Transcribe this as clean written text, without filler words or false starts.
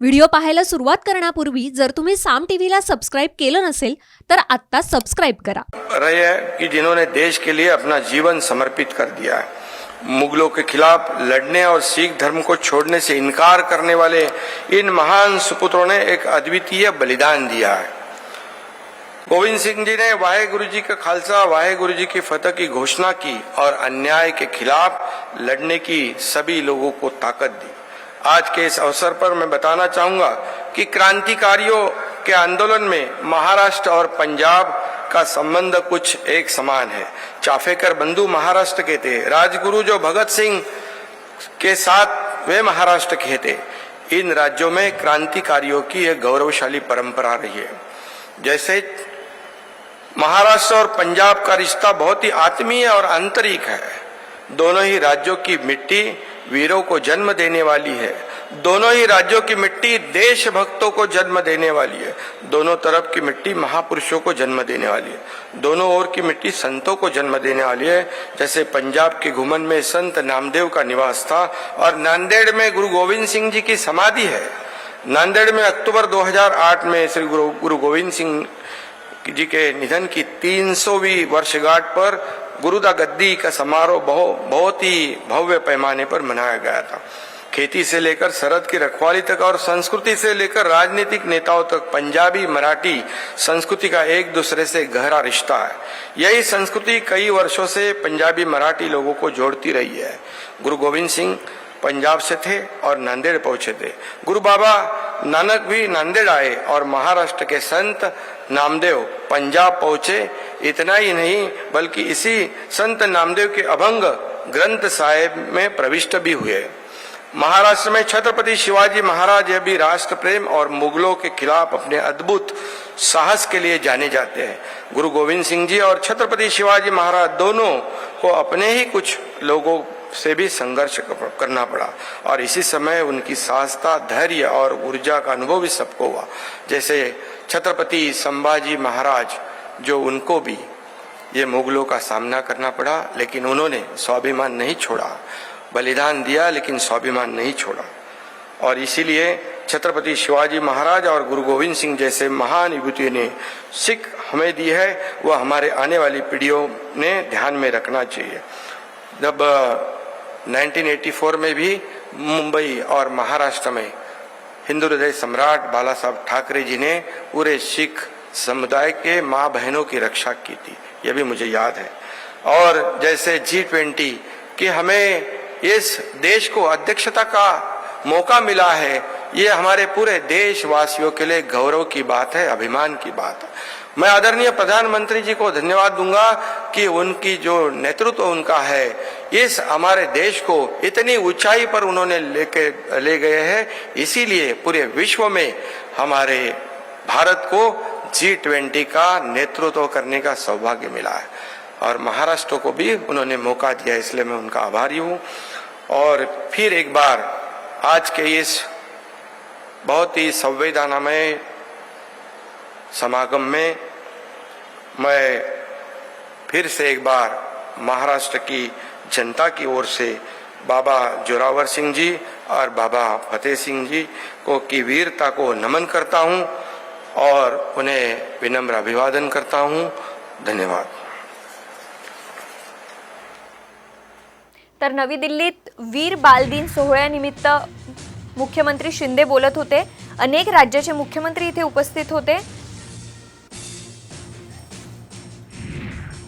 Video पाहायला सुरुवात करण्यापूर्वी जर तुम्ही साम टीव्हीला सबस्क्राइब केलं नसेल तर आत्ता सबस्क्राइब करा। रहे हैं कि जिन्होंने देश के लिए अपना जीवन समर्पित कर दिया है, मुगलों के खिलाफ लड़ने और सिख धर्म को छोड़ने से इनकार करने वाले इन महान सुपुत्रों ने एक अद्वितीय बलिदान दिया है। गोविंद सिंह जी ने वाहेगुरु जी का खालसा वाहेगुरु जी की फतह की घोषणा की और अन्याय के खिलाफ लड़ने की सभी लोगों को ताकत दी। आज के इस अवसर पर मैं बताना चाहूंगा कि क्रांतिकारियों के आंदोलन में महाराष्ट्र और पंजाब का संबंध कुछ एक समान है। चाफेकर बंधु महाराष्ट्र के थे, राजगुरु जो भगत सिंह के साथ वे महाराष्ट्र के थे। इन राज्यों में क्रांतिकारियों की एक गौरवशाली परंपरा रही है। जैसे महाराष्ट्र और पंजाब का रिश्ता बहुत ही आत्मीय और आंतरिक है। दोनों ही राज्यों की मिट्टी वीरों को जन्म देने वाली है। दोनों ही राज्यों की मिट्टी देशभक्तों को जन्म देने वाली है। दोनों तरफ की मिट्टी महापुरुषों को जन्म देने वाली है। दोनों ओर की मिट्टी संतों को जन्म देने वाली है। जैसे पंजाब के घुमन में संत नामदेव का निवास था और नांदेड़ में गुरु गोविंद सिंह जी की समाधि है। नांदेड़ में अक्टूबर 2008 में श्री गुरु गोविंद सिंह जी के निधन की 300वीं वर्षगांठ पर गुरुदा गद्दी का समारोह बहुत ही भव्य पैमाने पर मनाया गया था। खेती से लेकर सरहद की रखवाली तक और संस्कृति से लेकर राजनीतिक नेताओं तक पंजाबी मराठी संस्कृति का एक दूसरे से गहरा रिश्ता है। यही संस्कृति कई वर्षों से पंजाबी मराठी लोगों को जोड़ती रही है। गुरु गोविंद सिंह पंजाब से थे और नांदेड़ पहुंचे थे। गुरु बाबा नानक भी नांदेड़ आए और महाराष्ट्र के संत नामदेव पंजाब पहुंचे। इतना ही नहीं बल्कि इसी संत नामदेव के अभंग ग्रंथ साहिब में प्रविष्ट भी हुए। महाराष्ट्र में छत्रपति शिवाजी महाराज यह भी राष्ट्र प्रेम और मुगलों के खिलाफ अपने अद्भुत साहस के लिए जाने जाते हैं। गुरु गोविंद सिंह जी और छत्रपति शिवाजी महाराज दोनों को अपने ही कुछ लोगों से भी संघर्ष करना पड़ा और इसी समय उनकी साहसता, धैर्य और ऊर्जा का अनुभव भी सबको हुआ। जैसे छत्रपति संभाजी महाराज, जो उनको भी ये मुगलों का सामना करना पड़ा, लेकिन उन्होंने स्वाभिमान नहीं छोड़ा। बलिदान दिया लेकिन स्वाभिमान नहीं छोड़ा। और इसीलिए छत्रपति शिवाजी महाराज और गुरु गोविंद सिंह जैसे महान विभूतियों ने सीख हमें दी है, वह हमारे आने वाली पीढ़ियों ने ध्यान में रखना चाहिए। जब 1984 में भी मुंबई और महाराष्ट्र में हिंदू हृदय सम्राट बाला साहब ठाकरे जी ने पूरे सिख समुदाय के माँ बहनों की रक्षा की थी, यह भी मुझे याद है। और जैसे G20 कि हमें इस देश को अध्यक्षता का मौका मिला है, ये हमारे पूरे देशवासियों के लिए गौरव की बात है, अभिमान की बात है। मैं आदरणीय प्रधानमंत्री जी को धन्यवाद दूंगा कि उनकी जो नेतृत्व उनका है, इस हमारे देश को इतनी ऊंचाई पर उन्होंने ले गए हैं। इसीलिए पूरे विश्व में हमारे भारत को G20 का नेतृत्व करने का सौभाग्य मिला है और महाराष्ट्र को भी उन्होंने मौका दिया, इसलिए मैं उनका आभारी हूँ। और फिर एक बार आज के इस बहुत ही संवेदनामय समागम में मैं फिर से एक बार महाराष्ट्र की जनता की ओर से बाबा जोरावर सिंह जी और बाबा फतेह सिंह जी को की वीरता को नमन करता हूं और उन्हें विनम्र अभिवादन करता हूं। धन्यवाद। तर नवी दिल्लीत वीर बाल दिन सोहळ्यानिमित्त मुख्यमंत्री शिंदे बोलत होते। अनेक राज्याचे मुख्यमंत्री इथे उपस्थित होते।